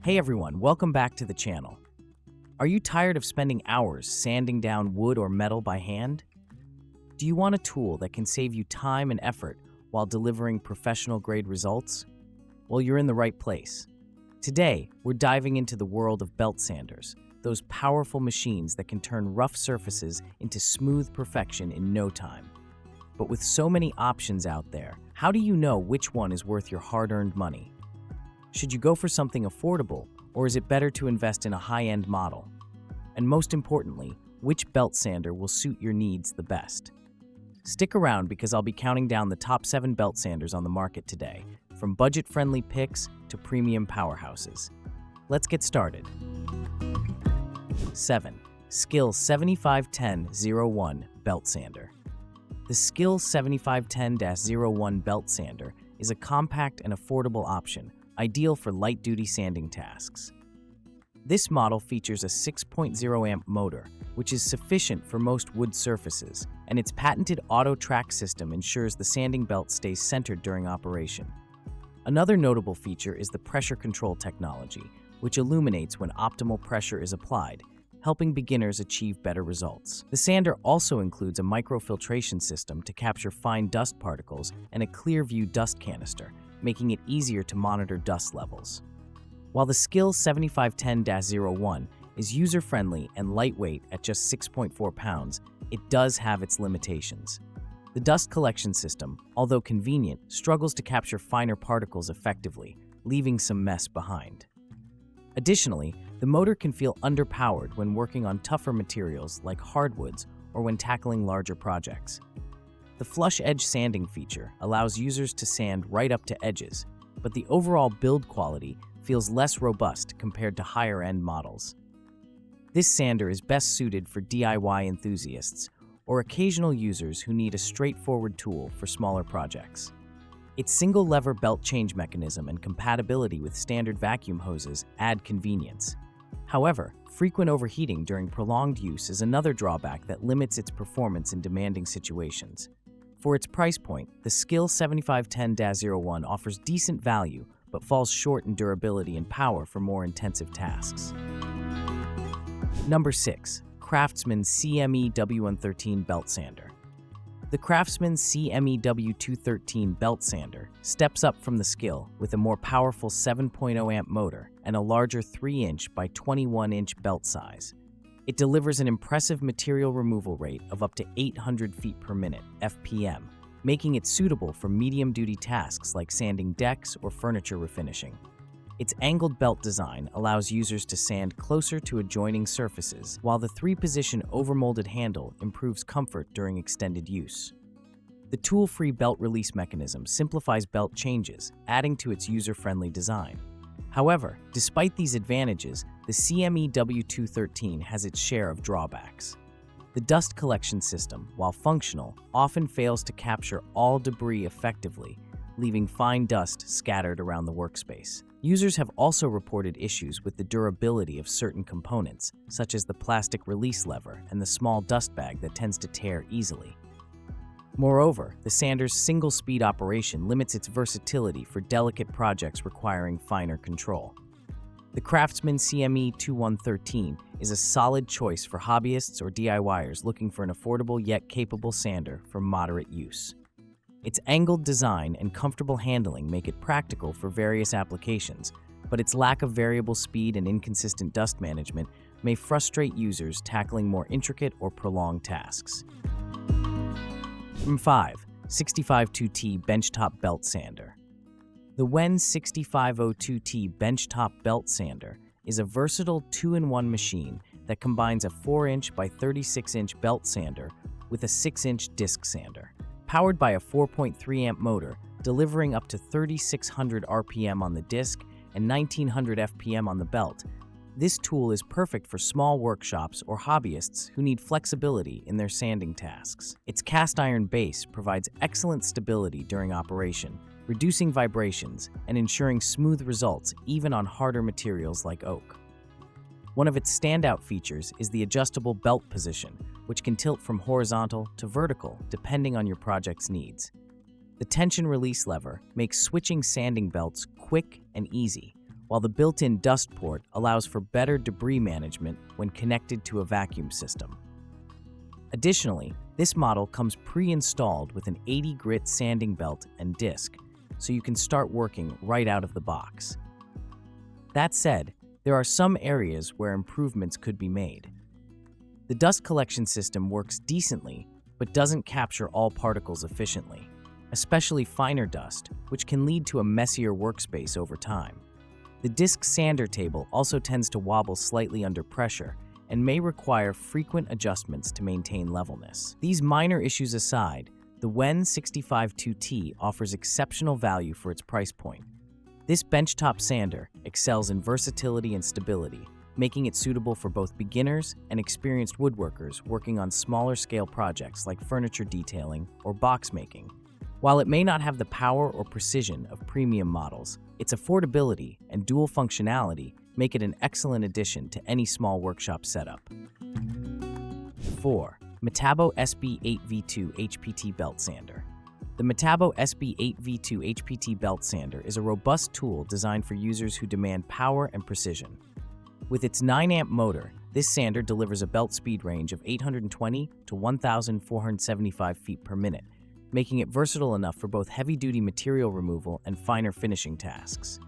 Hey everyone, welcome back to the channel. Are you tired of spending hours sanding down wood or metal by hand? Do you want a tool that can save you time and effort while delivering professional-grade results? Well, you're in the right place. Today, we're diving into the world of belt sanders, those powerful machines that can turn rough surfaces into smooth perfection in no time. But with so many options out there, how do you know which one is worth your hard-earned money? Should you go for something affordable, or is it better to invest in a high-end model? And most importantly, which belt sander will suit your needs the best? Stick around because I'll be counting down the top 7 belt sanders on the market today, from budget-friendly picks to premium powerhouses. Let's get started. 7. Skil 7510-01 Belt Sander. The Skil 7510-01 Belt Sander is a compact and affordable option, ideal for light-duty sanding tasks. This model features a 6.0 amp motor, which is sufficient for most wood surfaces, and its patented auto track system ensures the sanding belt stays centered during operation. Another notable feature is the pressure control technology, which illuminates when optimal pressure is applied, helping beginners achieve better results. The sander also includes a microfiltration system to capture fine dust particles and a clear-view dust canister, making it easier to monitor dust levels. While the Skil 7510-01 is user-friendly and lightweight at just 6.4 pounds, it does have its limitations. The dust collection system, although convenient, struggles to capture finer particles effectively, leaving some mess behind. Additionally, the motor can feel underpowered when working on tougher materials like hardwoods or when tackling larger projects. The flush edge sanding feature allows users to sand right up to edges, but the overall build quality feels less robust compared to higher-end models. This sander is best suited for DIY enthusiasts or occasional users who need a straightforward tool for smaller projects. Its single-lever belt change mechanism and compatibility with standard vacuum hoses add convenience. However, frequent overheating during prolonged use is another drawback that limits its performance in demanding situations. For its price point, the Skil 7510-01 offers decent value but falls short in durability and power for more intensive tasks. Number 6. CRAFTSMAN CME-W113 Belt Sander. The CRAFTSMAN CME-W213 Belt Sander steps up from the Skil with a more powerful 7.0 amp motor and a larger 3-inch by 21-inch belt size. It delivers an impressive material removal rate of up to 800 feet per minute, FPM, making it suitable for medium-duty tasks like sanding decks or furniture refinishing. Its angled belt design allows users to sand closer to adjoining surfaces, while the 3-position overmolded handle improves comfort during extended use. The tool-free belt release mechanism simplifies belt changes, adding to its user-friendly design. However, despite these advantages, the CME W213 has its share of drawbacks. The dust collection system, while functional, often fails to capture all debris effectively, leaving fine dust scattered around the workspace. Users have also reported issues with the durability of certain components, such as the plastic release lever and the small dust bag that tends to tear easily. Moreover, the sander's single-speed operation limits its versatility for delicate projects requiring finer control. The CRAFTSMAN CME-2113 is a solid choice for hobbyists or DIYers looking for an affordable yet capable sander for moderate use. Its angled design and comfortable handling make it practical for various applications, but its lack of variable speed and inconsistent dust management may frustrate users tackling more intricate or prolonged tasks. 5. 6502T Benchtop Belt Sander. The WEN 6502T Benchtop Belt Sander is a versatile 2-in-1 machine that combines a 4-inch by 36-inch belt sander with a 6-inch disc sander. Powered by a 4.3 amp motor, delivering up to 3,600 RPM on the disc and 1,900 FPM on the belt, this tool is perfect for small workshops or hobbyists who need flexibility in their sanding tasks. Its cast iron base provides excellent stability during operation, reducing vibrations and ensuring smooth results even on harder materials like oak. One of its standout features is the adjustable belt position, which can tilt from horizontal to vertical depending on your project's needs. The tension release lever makes switching sanding belts quick and easy, while the built-in dust port allows for better debris management when connected to a vacuum system. Additionally, this model comes pre-installed with an 80 grit sanding belt and disc, so you can start working right out of the box. That said, there are some areas where improvements could be made. The dust collection system works decently, but doesn't capture all particles efficiently, especially finer dust, which can lead to a messier workspace over time. The disc sander table also tends to wobble slightly under pressure and may require frequent adjustments to maintain levelness. These minor issues aside, the WEN 652T offers exceptional value for its price point. This benchtop sander excels in versatility and stability, making it suitable for both beginners and experienced woodworkers working on smaller scale projects like furniture detailing or box making. While it may not have the power or precision of premium models, its affordability and dual functionality make it an excellent addition to any small workshop setup. 4. Metabo SB8V2 HPT Belt Sander. The Metabo SB8V2 HPT Belt Sander is a robust tool designed for users who demand power and precision. With its 9-amp motor, this sander delivers a belt speed range of 820 to 1,475 feet per minute, making it versatile enough for both heavy-duty material removal and finer finishing tasks.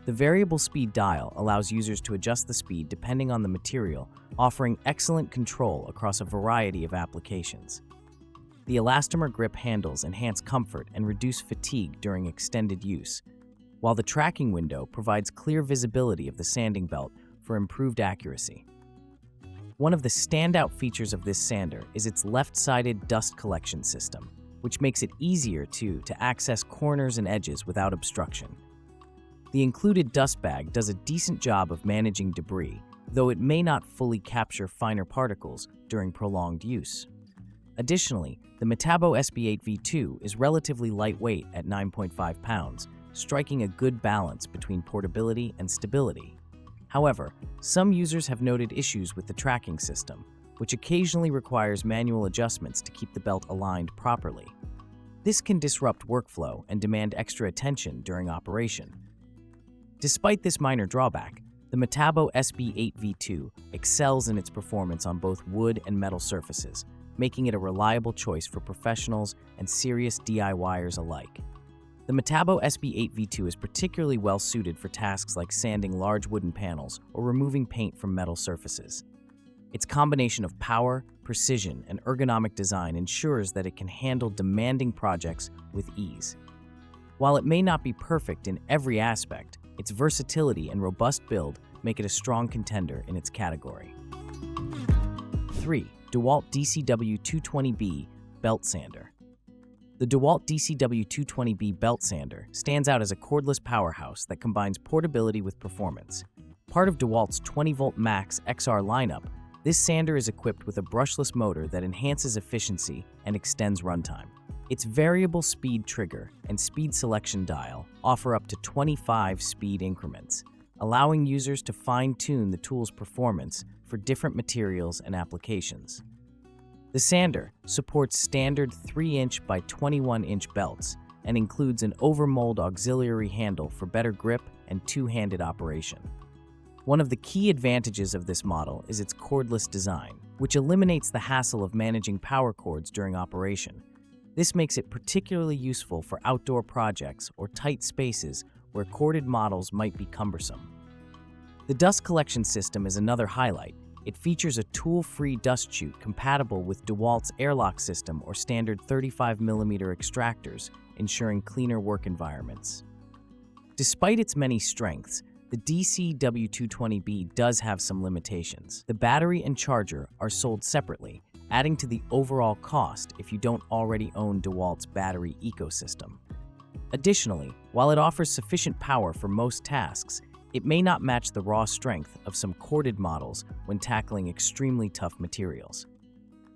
The variable speed dial allows users to adjust the speed depending on the material, offering excellent control across a variety of applications. The elastomer grip handles enhance comfort and reduce fatigue during extended use, while the tracking window provides clear visibility of the sanding belt for improved accuracy. One of the standout features of this sander is its left-sided dust collection system, which makes it easier to access corners and edges without obstruction. The included dust bag does a decent job of managing debris, though it may not fully capture finer particles during prolonged use. Additionally, the Metabo SB8V2 is relatively lightweight at 9.5 pounds, striking a good balance between portability and stability. However, some users have noted issues with the tracking system, which occasionally requires manual adjustments to keep the belt aligned properly. This can disrupt workflow and demand extra attention during operation. Despite this minor drawback, the Metabo SB8V2 excels in its performance on both wood and metal surfaces, making it a reliable choice for professionals and serious DIYers alike. The Metabo SB8V2 is particularly well suited for tasks like sanding large wooden panels or removing paint from metal surfaces. Its combination of power, precision, and ergonomic design ensures that it can handle demanding projects with ease. While it may not be perfect in every aspect, its versatility and robust build make it a strong contender in its category. 3. DEWALT DCW220B Belt Sander. The DEWALT DCW220B Belt Sander stands out as a cordless powerhouse that combines portability with performance. Part of DEWALT's 20-volt max XR lineup, this sander is equipped with a brushless motor that enhances efficiency and extends runtime. Its variable speed trigger and speed selection dial offer up to 25 speed increments, allowing users to fine-tune the tool's performance for different materials and applications. The sander supports standard 3-inch by 21-inch belts and includes an overmold auxiliary handle for better grip and two-handed operation. One of the key advantages of this model is its cordless design, which eliminates the hassle of managing power cords during operation. This makes it particularly useful for outdoor projects or tight spaces where corded models might be cumbersome. The dust collection system is another highlight. It features a tool-free dust chute compatible with DEWALT's airlock system or standard 35mm extractors, ensuring cleaner work environments. Despite its many strengths, the DCW220B does have some limitations. The battery and charger are sold separately, adding to the overall cost if you don't already own DEWALT's battery ecosystem. Additionally, while it offers sufficient power for most tasks, it may not match the raw strength of some corded models when tackling extremely tough materials.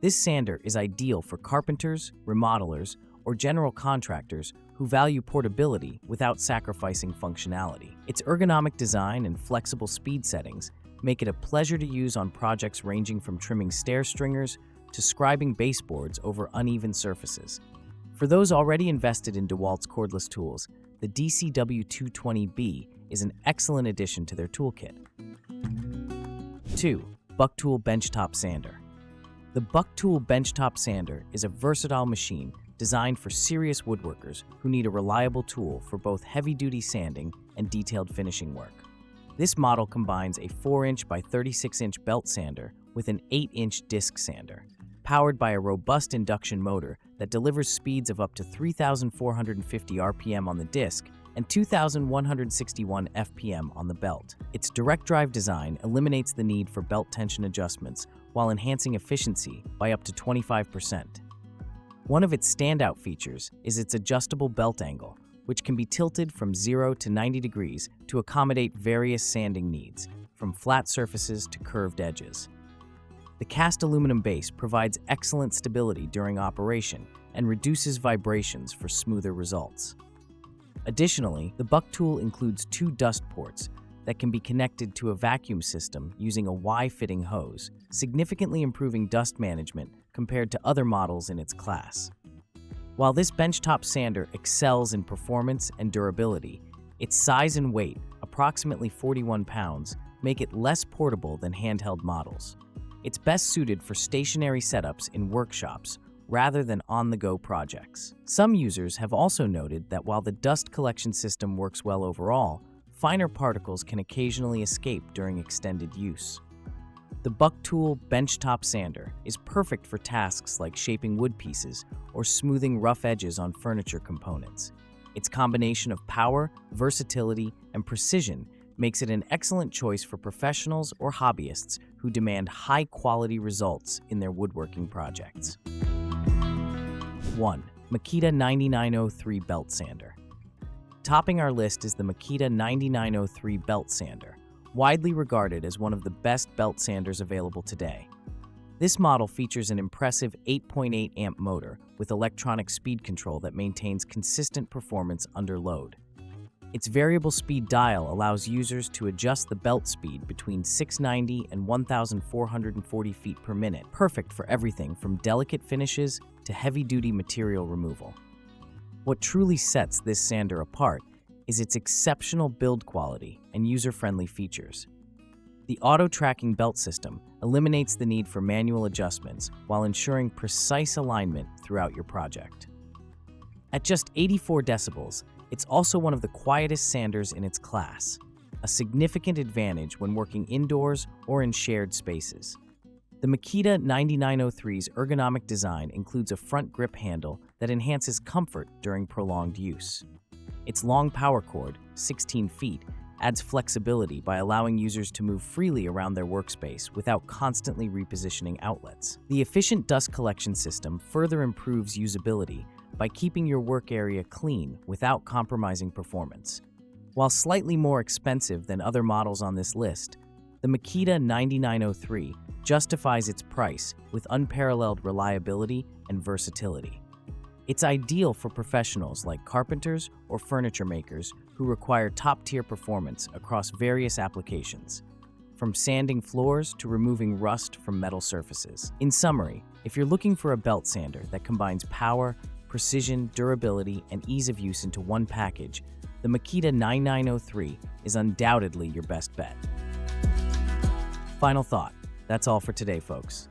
This sander is ideal for carpenters, remodelers, or general contractors who value portability without sacrificing functionality. Its ergonomic design and flexible speed settings make it a pleasure to use on projects ranging from trimming stair stringers to scribing baseboards over uneven surfaces. For those already invested in DEWALT's cordless tools, the DCW220B is an excellent addition to their toolkit. 2. Bucktool Benchtop Sander. The Bucktool Benchtop Sander is a versatile machine designed for serious woodworkers who need a reliable tool for both heavy-duty sanding and detailed finishing work. This model combines a 4-inch by 36-inch belt sander with an 8-inch disc sander, powered by a robust induction motor that delivers speeds of up to 3,450 RPM on the disc and 2,161 FPM on the belt. Its direct drive design eliminates the need for belt tension adjustments while enhancing efficiency by up to 25%. One of its standout features is its adjustable belt angle, which can be tilted from 0 to 90 degrees to accommodate various sanding needs, from flat surfaces to curved edges. The cast aluminum base provides excellent stability during operation and reduces vibrations for smoother results. Additionally, the Bucktool includes 2 dust ports that can be connected to a vacuum system using a Y-fitting hose, significantly improving dust management compared to other models in its class. While this benchtop sander excels in performance and durability, its size and weight, approximately 41 pounds, make it less portable than handheld models. It's best suited for stationary setups in workshops rather than on-the-go projects. Some users have also noted that while the dust collection system works well overall, finer particles can occasionally escape during extended use. The Bucktool Benchtop Sander is perfect for tasks like shaping wood pieces or smoothing rough edges on furniture components. Its combination of power, versatility, and precision makes it an excellent choice for professionals or hobbyists who demand high-quality results in their woodworking projects. 1. Makita 9903 Belt Sander. Topping our list is the Makita 9903 Belt Sander, widely regarded as one of the best belt sanders available today. This model features an impressive 8.8 amp motor with electronic speed control that maintains consistent performance under load. Its variable speed dial allows users to adjust the belt speed between 690 and 1,440 feet per minute, perfect for everything from delicate finishes to heavy-duty material removal. What truly sets this sander apart is its exceptional build quality and user-friendly features. The auto-tracking belt system eliminates the need for manual adjustments while ensuring precise alignment throughout your project. At just 84 decibels, it's also one of the quietest sanders in its class, a significant advantage when working indoors or in shared spaces. The Makita 9903's ergonomic design includes a front grip handle that enhances comfort during prolonged use. Its long power cord, 16 feet, adds flexibility by allowing users to move freely around their workspace without constantly repositioning outlets. The efficient dust collection system further improves usability by keeping your work area clean without compromising performance. While slightly more expensive than other models on this list, the Makita 9903 justifies its price with unparalleled reliability and versatility. It's ideal for professionals like carpenters or furniture makers who require top-tier performance across various applications, from sanding floors to removing rust from metal surfaces. In summary, if you're looking for a belt sander that combines power, precision, durability, and ease of use into one package, the Makita 9903 is undoubtedly your best bet. Final thought, that's all for today, folks.